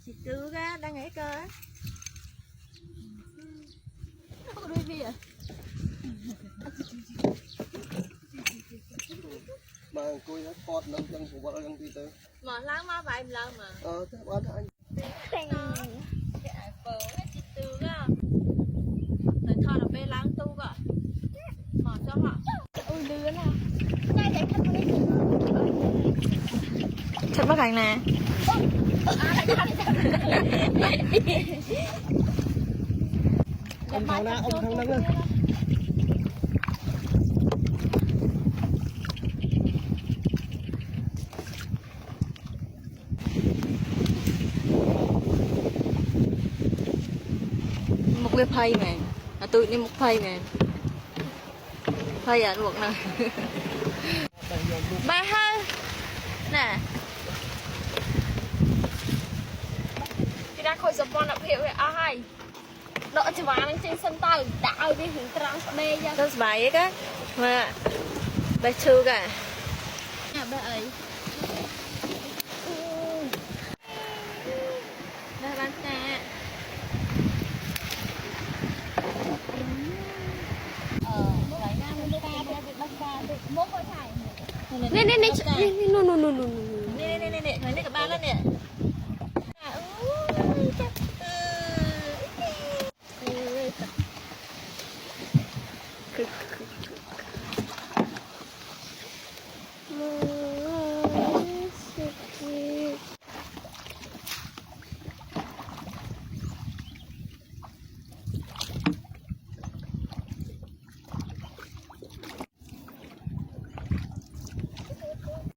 chị tư ra đang nghĩ cơ á có đôi gì à mà cô ấy phọt nâng chân của vợ nâng tí tới mà láng má vậy lần mà thế bán anh cái bờ chị tư ra rồi thọ là bê láng tu cả mà cho họ ôi lứa nào đây để khăn đi thật bác hành nè ông thằng nâng lên một cái phay mà tụi đi một phay mà phay à luộc nè ba ha nè cái đã khôi sập con đập hiệu vậy ai đỡ cho bà nó trên sân tàu đảo đi hướng trăng đây ra rất bài ấy á mà bài chư cả nhà bà ấy đây bán xe nè nè nè no no no no nè nè nè nè nè cả ba lên nè